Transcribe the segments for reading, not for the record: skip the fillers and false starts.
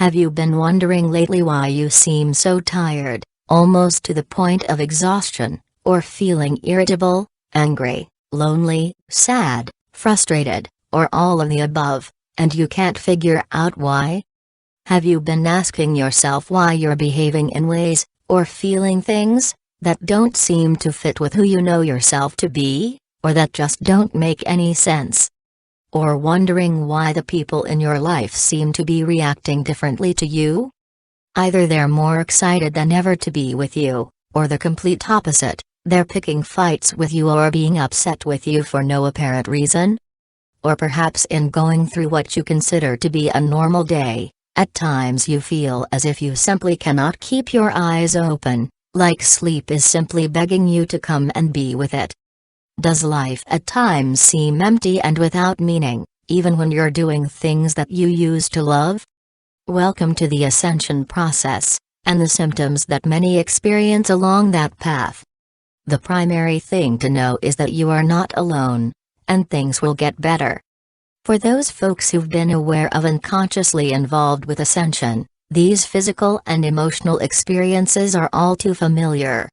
Have you been wondering lately why you seem so tired, almost to the point of exhaustion, or feeling irritable, angry, lonely, sad, frustrated, or all of the above, and you can't figure out why? Have you been asking yourself why you're behaving in ways, or feeling things, that don't seem to fit with who you know yourself to be, or that just don't make any sense? Or wondering why the people in your life seem to be reacting differently to you? Either they're more excited than ever to be with you, or the complete opposite, they're picking fights with you or being upset with you for no apparent reason? Or perhaps in going through what you consider to be a normal day, at times you feel as if you simply cannot keep your eyes open, like sleep is simply begging you to come and be with it. Does life at times seem empty and without meaning, even when you're doing things that you used to love? Welcome to the ascension process, and the symptoms that many experience along that path. The primary thing to know is that you are not alone, and things will get better. For those folks who've been aware of and consciously involved with ascension, these physical and emotional experiences are all too familiar.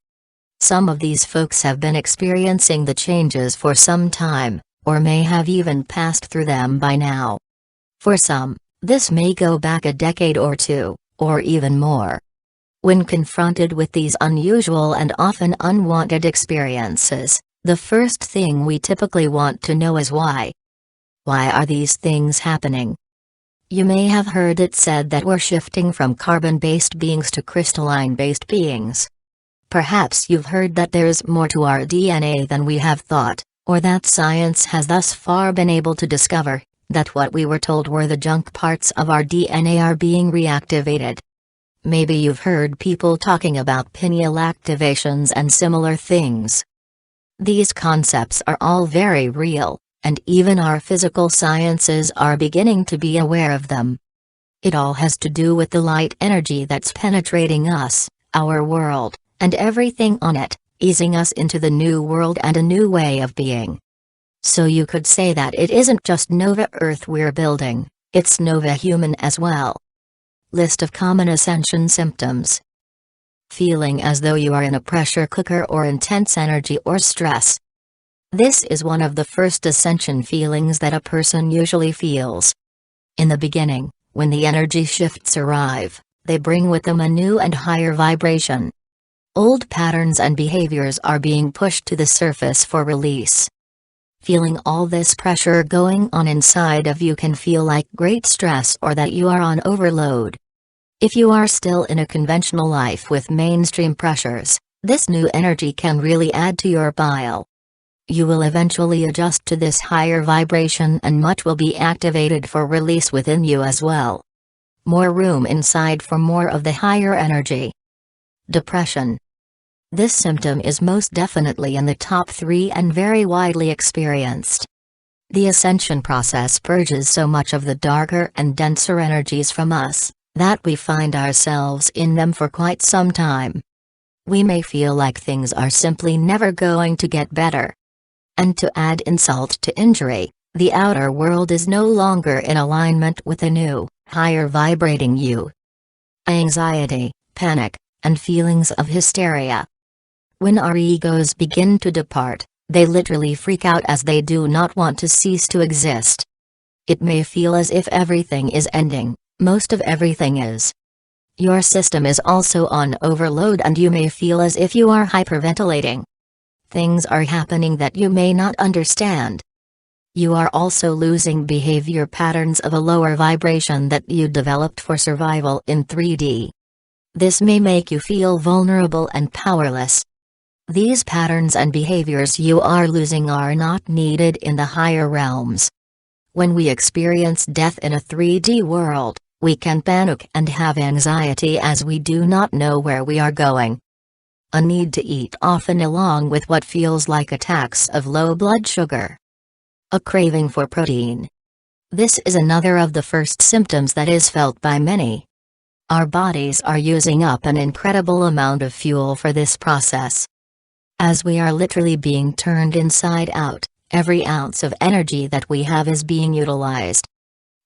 Some of these folks have been experiencing the changes for some time, or may have even passed through them by now. For some, this may go back a decade or two, or even more. When confronted with these unusual and often unwanted experiences, the first thing we typically want to know is why. Why are these things happening? You may have heard it said that we're shifting from carbon-based beings to crystalline-based beings. Perhaps you've heard that there's more to our DNA than we have thought, or that science has thus far been able to discover, that what we were told were the junk parts of our DNA are being reactivated. Maybe you've heard people talking about pineal activations and similar things. These concepts are all very real, and even our physical sciences are beginning to be aware of them. It all has to do with the light energy that's penetrating us, our world, and everything on it, easing us into the new world and a new way of being. So you could say that it isn't just Nova Earth we're building, it's Nova Human as well. List of common ascension symptoms. Feeling as though you are in a pressure cooker or intense energy or stress. This is one of the first ascension feelings that a person usually feels. In the beginning, when the energy shifts arrive, they bring with them a new and higher vibration. Old patterns and behaviors are being pushed to the surface for release. Feeling all this pressure going on inside of you can feel like great stress or that you are on overload. If you are still in a conventional life with mainstream pressures, this new energy can really add to your pile. You will eventually adjust to this higher vibration and much will be activated for release within you as well. More room inside for more of the higher energy. Depression. This symptom is most definitely in the top 3 and very widely experienced. The ascension process purges so much of the darker and denser energies from us, that we find ourselves in them for quite some time. We may feel like things are simply never going to get better. And to add insult to injury, the outer world is no longer in alignment with the new, higher vibrating you. Anxiety, panic, and feelings of hysteria. When our egos begin to depart, they literally freak out as they do not want to cease to exist. It may feel as if everything is ending, most of everything is. Your system is also on overload and you may feel as if you are hyperventilating. Things are happening that you may not understand. You are also losing behavior patterns of a lower vibration that you developed for survival in 3D. This may make you feel vulnerable and powerless. These patterns and behaviors you are losing are not needed in the higher realms. When we experience death in a 3D world, we can panic and have anxiety as we do not know where we are going. A need to eat often along with what feels like attacks of low blood sugar. A craving for protein. This is another of the first symptoms that is felt by many. Our bodies are using up an incredible amount of fuel for this process. As we are literally being turned inside out, every ounce of energy that we have is being utilized.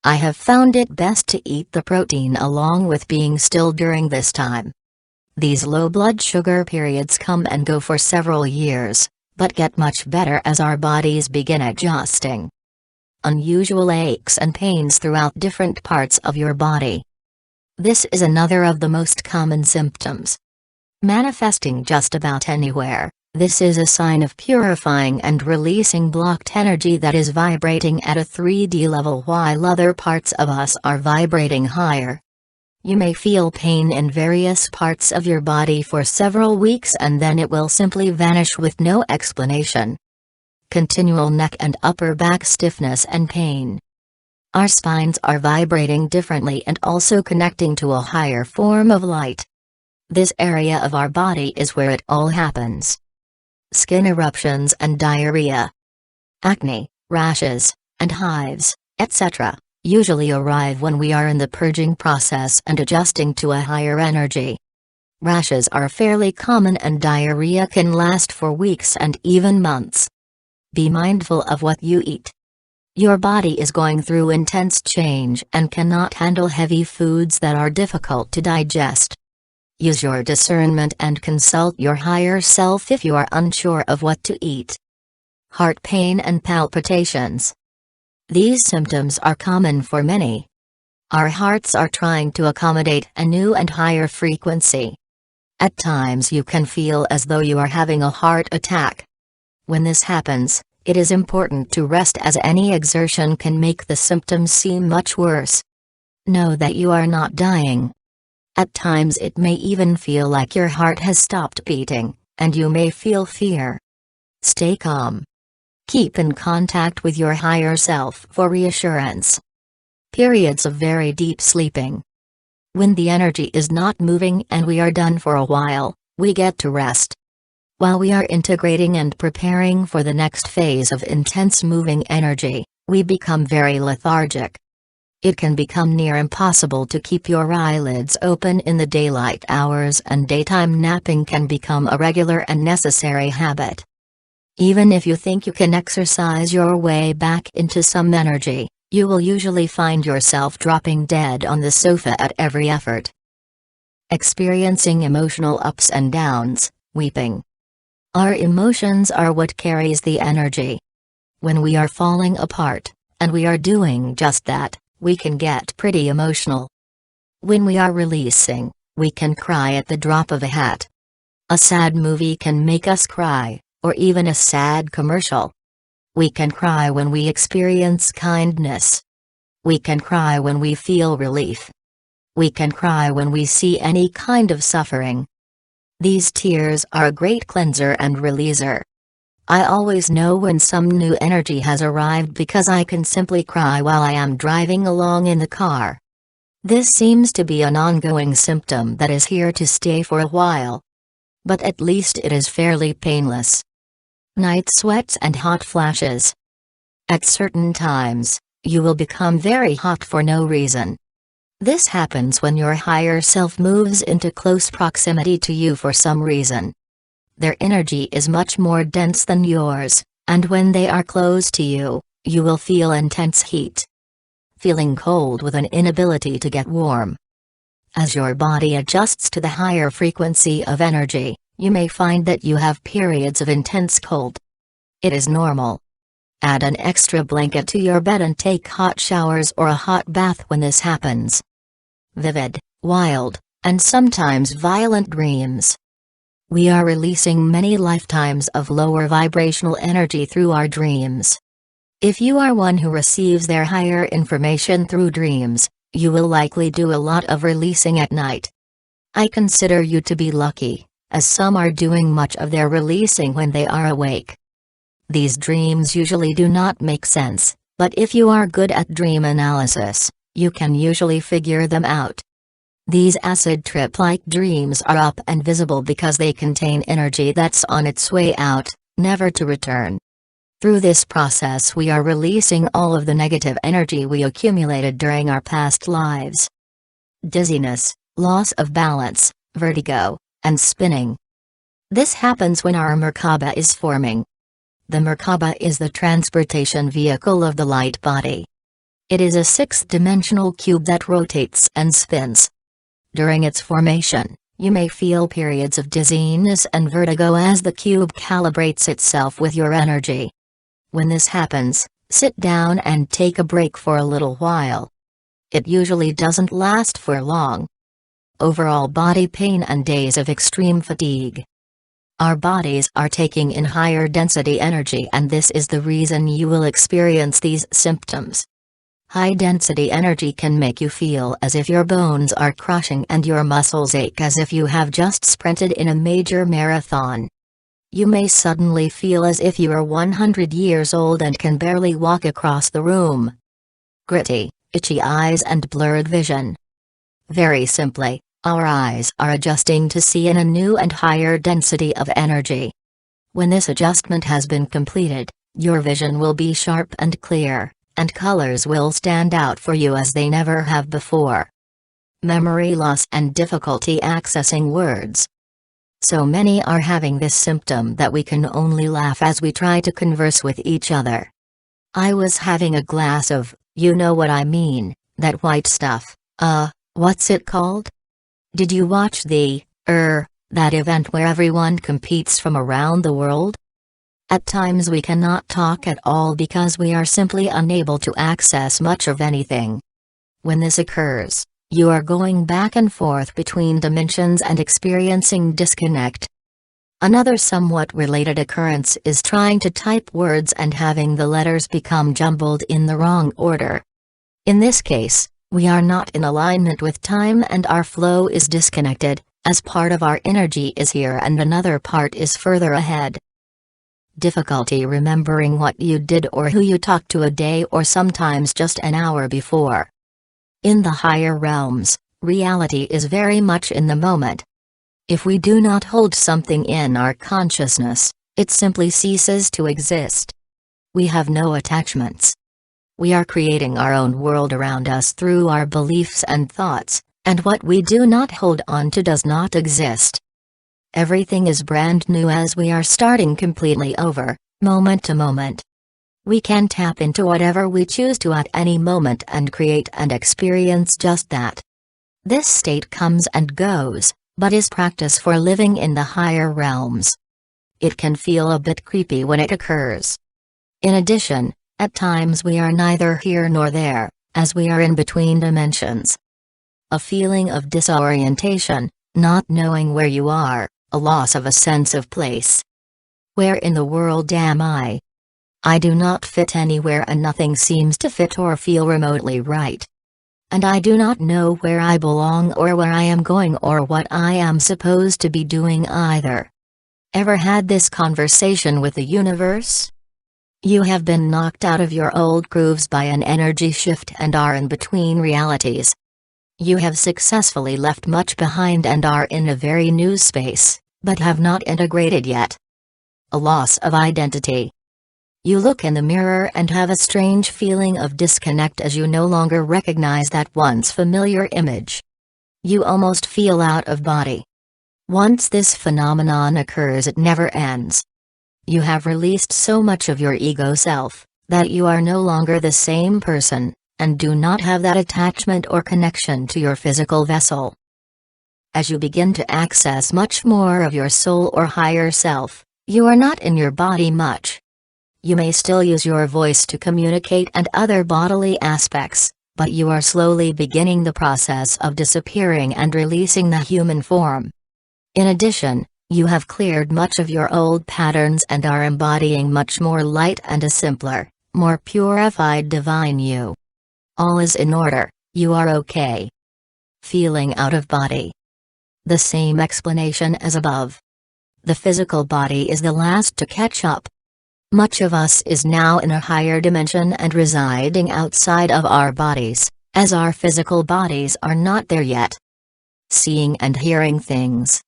I have found it best to eat the protein along with being still during this time. These low blood sugar periods come and go for several years, but get much better as our bodies begin adjusting. Unusual aches and pains throughout different parts of your body. This is another of the most common symptoms. Manifesting just about anywhere, this is a sign of purifying and releasing blocked energy that is vibrating at a 3D level while other parts of us are vibrating higher. You may feel pain in various parts of your body for several weeks and then it will simply vanish with no explanation. Continual neck and upper back stiffness and pain. Our spines are vibrating differently and also connecting to a higher form of light. This area of our body is where it all happens. Skin eruptions and diarrhea, acne, rashes, and hives, etc., usually arrive when we are in the purging process and adjusting to a higher energy. Rashes are fairly common and diarrhea can last for weeks and even months. Be mindful of what you eat. Your body is going through intense change and cannot handle heavy foods that are difficult to digest. Use your discernment and consult your higher self if you are unsure of what to eat. Heart pain and palpitations. These symptoms are common for many. Our hearts are trying to accommodate a new and higher frequency. At times you can feel as though you are having a heart attack. When this happens, it is important to rest as any exertion can make the symptoms seem much worse. Know that you are not dying. At times it may even feel like your heart has stopped beating, and you may feel fear. Stay calm. Keep in contact with your higher self for reassurance. Periods of very deep sleeping. When the energy is not moving and we are done for a while, we get to rest. While we are integrating and preparing for the next phase of intense moving energy, we become very lethargic. It can become near impossible to keep your eyelids open in the daylight hours and daytime napping can become a regular and necessary habit. Even if you think you can exercise your way back into some energy, you will usually find yourself dropping dead on the sofa at every effort. Experiencing emotional ups and downs, weeping. Our emotions are what carries the energy. When we are falling apart, and we are doing just that, we can get pretty emotional. When we are releasing, we can cry at the drop of a hat. A sad movie can make us cry, or even a sad commercial. We can cry when we experience kindness. We can cry when we feel relief. We can cry when we see any kind of suffering. These tears are a great cleanser and releaser. I always know when some new energy has arrived because I can simply cry while I am driving along in the car. This seems to be an ongoing symptom that is here to stay for a while. But at least it is fairly painless. Night sweats and hot flashes. At certain times, you will become very hot for no reason. This happens when your higher self moves into close proximity to you for some reason. Their energy is much more dense than yours, and when they are close to you, you will feel intense heat. Feeling cold with an inability to get warm. As your body adjusts to the higher frequency of energy, you may find that you have periods of intense cold. It is normal. Add an extra blanket to your bed and take hot showers or a hot bath when this happens. Vivid, wild, and sometimes violent dreams. We are releasing many lifetimes of lower vibrational energy through our dreams. If you are one who receives their higher information through dreams, you will likely do a lot of releasing at night. I consider you to be lucky, as some are doing much of their releasing when they are awake. These dreams usually do not make sense, but if you are good at dream analysis, you can usually figure them out. These acid trip-like dreams are up and visible because they contain energy that's on its way out, never to return. Through this process we are releasing all of the negative energy we accumulated during our past lives. Dizziness, loss of balance, vertigo, and spinning. This happens when our Merkaba is forming. The Merkaba is the transportation vehicle of the light body. It is a six-dimensional cube that rotates and spins. During its formation, you may feel periods of dizziness and vertigo as the cube calibrates itself with your energy. When this happens, sit down and take a break for a little while. It usually doesn't last for long. Overall body pain and days of extreme fatigue. Our bodies are taking in higher density energy, and this is the reason you will experience these symptoms. High density energy can make you feel as if your bones are crushing and your muscles ache as if you have just sprinted in a major marathon. You may suddenly feel as if you are 100 years old and can barely walk across the room. Gritty, itchy eyes and blurred vision. Very simply, our eyes are adjusting to see in a new and higher density of energy. When this adjustment has been completed, your vision will be sharp and clear, and colors will stand out for you as they never have before. Memory loss and difficulty accessing words. So many are having this symptom that we can only laugh as we try to converse with each other. I was having a glass of, you know what I mean, that white stuff, what's it called? Did you watch that event where everyone competes from around the world? At times we cannot talk at all because we are simply unable to access much of anything. When this occurs, you are going back and forth between dimensions and experiencing disconnect. Another somewhat related occurrence is trying to type words and having the letters become jumbled in the wrong order. In this case, we are not in alignment with time and our flow is disconnected, as part of our energy is here and another part is further ahead. Difficulty remembering what you did or who you talked to a day or sometimes just an hour before. In the higher realms, reality is very much in the moment. If we do not hold something in our consciousness, it simply ceases to exist. We have no attachments. We are creating our own world around us through our beliefs and thoughts, and what we do not hold on to does not exist. Everything is brand new as we are starting completely over, moment to moment. We can tap into whatever we choose to at any moment and create and experience just that. This state comes and goes, but is practice for living in the higher realms. It can feel a bit creepy when it occurs. In addition, at times we are neither here nor there, as we are in between dimensions. A feeling of disorientation, not knowing where you are, a loss of a sense of place. Where in the world am I? I do not fit anywhere and nothing seems to fit or feel remotely right. And I do not know where I belong or where I am going or what I am supposed to be doing either. Ever had this conversation with the universe? You have been knocked out of your old grooves by an energy shift and are in between realities. You have successfully left much behind and are in a very new space, but have not integrated yet. A loss of identity. You look in the mirror and have a strange feeling of disconnect as you no longer recognize that once familiar image. You almost feel out of body. Once this phenomenon occurs, it never ends. You have released so much of your ego self, that you are no longer the same person, and do not have that attachment or connection to your physical vessel. As you begin to access much more of your soul or higher self, you are not in your body much. You may still use your voice to communicate and other bodily aspects, but you are slowly beginning the process of disappearing and releasing the human form. In addition, you have cleared much of your old patterns and are embodying much more light and a simpler, more purified divine you. All is in order, you are okay. Feeling out of body. The same explanation as above. The physical body is the last to catch up. Much of us is now in a higher dimension and residing outside of our bodies, as our physical bodies are not there yet. Seeing and hearing things.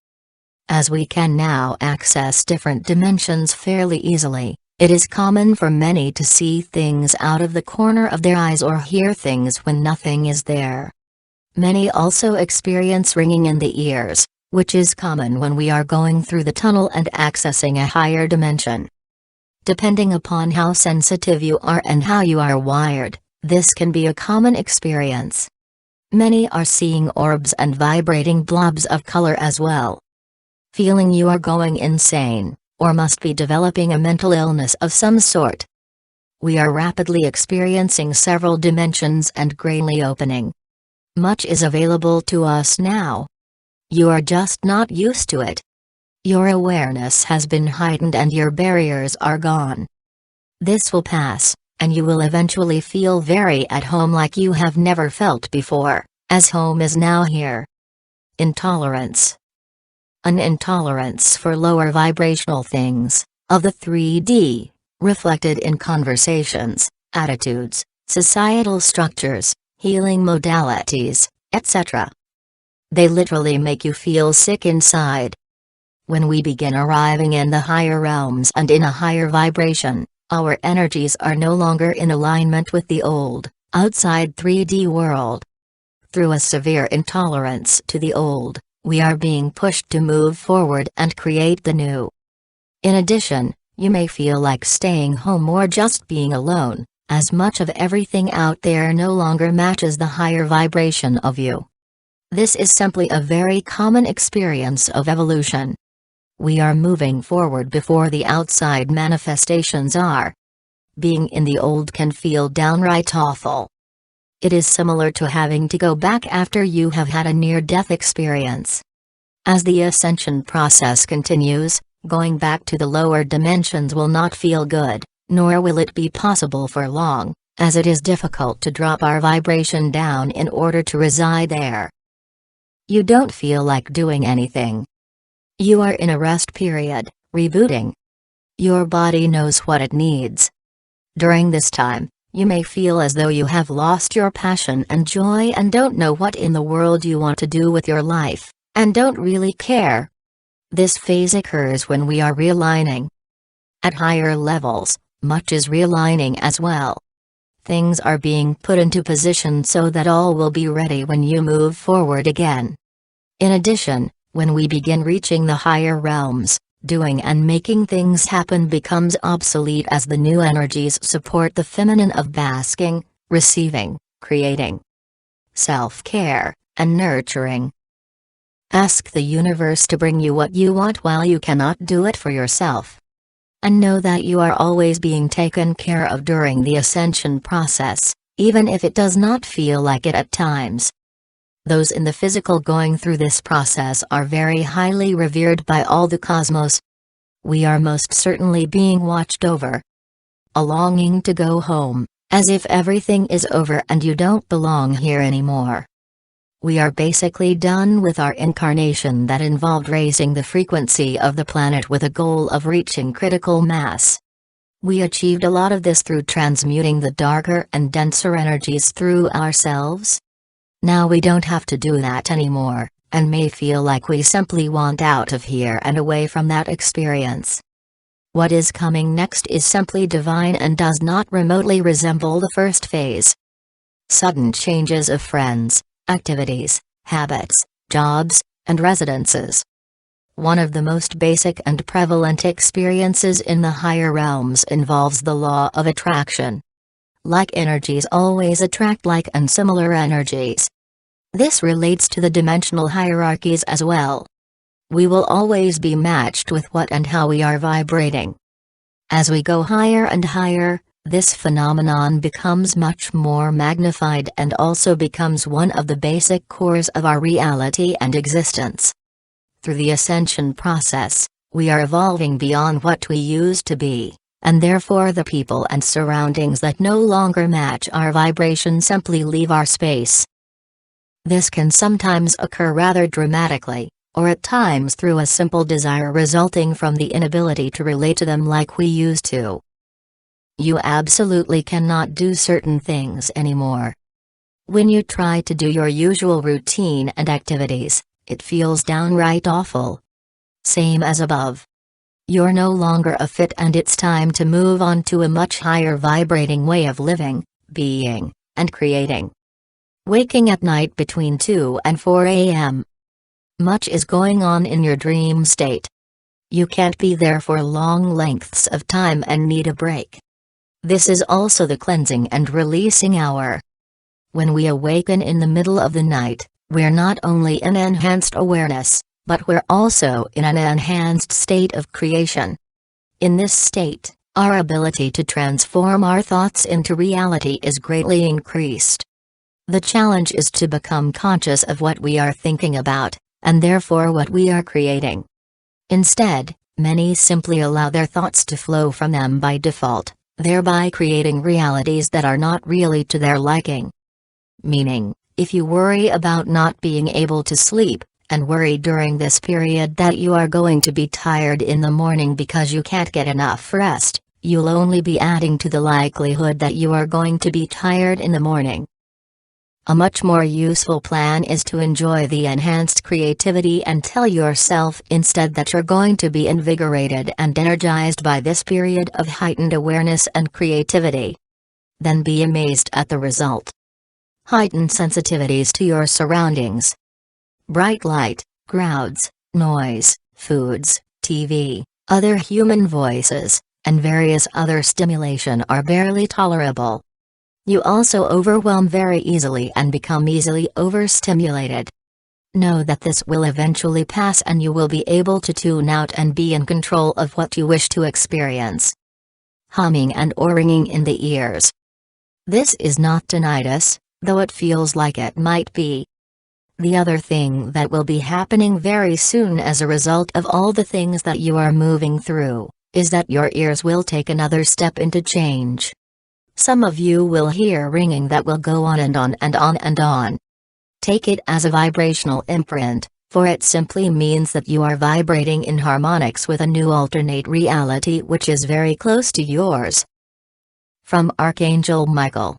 As we can now access different dimensions fairly easily, it is common for many to see things out of the corner of their eyes or hear things when nothing is there. Many also experience ringing in the ears, which is common when we are going through the tunnel and accessing a higher dimension. Depending upon how sensitive you are and how you are wired, This can be a common experience. Many are seeing orbs and vibrating blobs of color as well. Feeling you are going insane, or must be developing a mental illness of some sort. We are rapidly experiencing several dimensions and greatly opening. Much is available to us now. You are just not used to it. Your awareness has been heightened and your barriers are gone. This will pass, and you will eventually feel very at home like you have never felt before, as home is now here. Intolerance. An intolerance for lower vibrational things, of the 3D, reflected in conversations, attitudes, societal structures, healing modalities, etc. They literally make you feel sick inside. When we begin arriving in the higher realms and in a higher vibration, our energies are no longer in alignment with the old, outside 3D world. Through a severe intolerance to the old, we are being pushed to move forward and create the new. In addition, you may feel like staying home or just being alone, as much of everything out there no longer matches the higher vibration of you. This is simply a very common experience of evolution. We are moving forward before the outside manifestations are. Being in the old can feel downright awful. It is similar to having to go back after you have had a near-death experience. As the ascension process continues, going back to the lower dimensions will not feel good, nor will it be possible for long, as it is difficult to drop our vibration down in order to reside there. You don't feel like doing anything. You are in a rest period, rebooting. Your body knows what it needs. During this time, you may feel as though you have lost your passion and joy and don't know what in the world you want to do with your life, and don't really care. This phase occurs when we are realigning. At higher levels, much is realigning as well. Things are being put into position so that all will be ready when you move forward again. In addition, when we begin reaching the higher realms, doing and making things happen becomes obsolete as the new energies support the feminine of basking, receiving, creating, self-care, and nurturing. Ask the universe to bring you what you want while you cannot do it for yourself. And know that you are always being taken care of during the ascension process, even if it does not feel like it at times. Those in the physical going through this process are very highly revered by all the cosmos. We are most certainly being watched over. A longing to go home, as if everything is over and you don't belong here anymore. We are basically done with our incarnation that involved raising the frequency of the planet with a goal of reaching critical mass. We achieved a lot of this through transmuting the darker and denser energies through ourselves. Now we don't have to do that anymore, and may feel like we simply want out of here and away from that experience. What is coming next is simply divine and does not remotely resemble the first phase. Sudden changes of friends, activities, habits, jobs, and residences. One of the most basic and prevalent experiences in the higher realms involves the law of attraction. Like energies always attract like and similar energies. This relates to the dimensional hierarchies as well. We will always be matched with what and how we are vibrating. As we go higher and higher, this phenomenon becomes much more magnified and also becomes one of the basic cores of our reality and existence. Through the ascension process, we are evolving beyond what we used to be, and therefore the people and surroundings that no longer match our vibration simply leave our space. This can sometimes occur rather dramatically, or at times through a simple desire resulting from the inability to relate to them like we used to. You absolutely cannot do certain things anymore. When you try to do your usual routine and activities, it feels downright awful. Same as above. You're no longer a fit and it's time to move on to a much higher vibrating way of living, being, and creating. Waking at night between 2 and 4 a.m. Much is going on in your dream state. You can't be there for long lengths of time and need a break. This is also the cleansing and releasing hour. When we awaken in the middle of the night, we're not only in enhanced awareness, but we're also in an enhanced state of creation. In this state, our ability to transform our thoughts into reality is greatly increased. The challenge is to become conscious of what we are thinking about, and therefore what we are creating. Instead, many simply allow their thoughts to flow from them by default, thereby creating realities that are not really to their liking. Meaning, if you worry about not being able to sleep, and worry during this period that you are going to be tired in the morning because you can't get enough rest, you'll only be adding to the likelihood that you are going to be tired in the morning. A much more useful plan is to enjoy the enhanced creativity and tell yourself instead that you're going to be invigorated and energized by this period of heightened awareness and creativity. Then be amazed at the result. Heightened sensitivities to your surroundings. Bright light, crowds, noise, foods, TV, other human voices, and various other stimulation are barely tolerable. You also overwhelm very easily and become easily overstimulated. Know that this will eventually pass and you will be able to tune out and be in control of what you wish to experience. Humming and or ringing in the ears. This is not tinnitus, though it feels like it might be. The other thing that will be happening very soon as a result of all the things that you are moving through, is that your ears will take another step into change. Some of you will hear ringing that will go on and on and on and on. Take it as a vibrational imprint, for it simply means that you are vibrating in harmonics with a new alternate reality which is very close to yours. From Archangel Michael.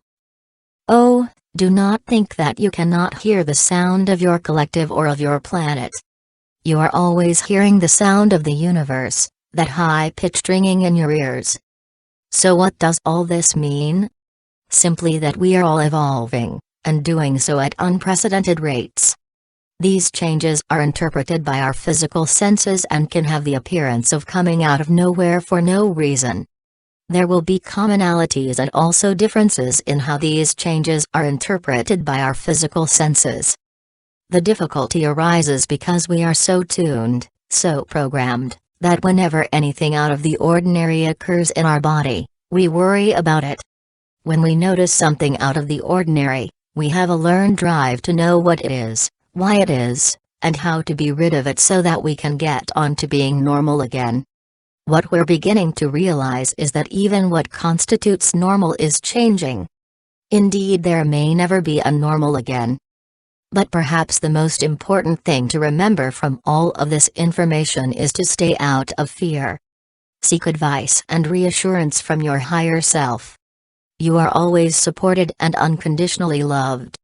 Oh, do not think that you cannot hear the sound of your collective or of your planet. You are always hearing the sound of the universe, that high-pitched ringing in your ears. So what does all this mean? Simply that we are all evolving, and doing so at unprecedented rates. These changes are interpreted by our physical senses and can have the appearance of coming out of nowhere for no reason. There will be commonalities and also differences in how these changes are interpreted by our physical senses. The difficulty arises because we are so tuned, so programmed, that whenever anything out of the ordinary occurs in our body, we worry about it. When we notice something out of the ordinary, we have a learned drive to know what it is, why it is, and how to be rid of it so that we can get on to being normal again. What we're beginning to realize is that even what constitutes normal is changing. Indeed, there may never be a normal again. But perhaps the most important thing to remember from all of this information is to stay out of fear. Seek advice and reassurance from your higher self. You are always supported and unconditionally loved.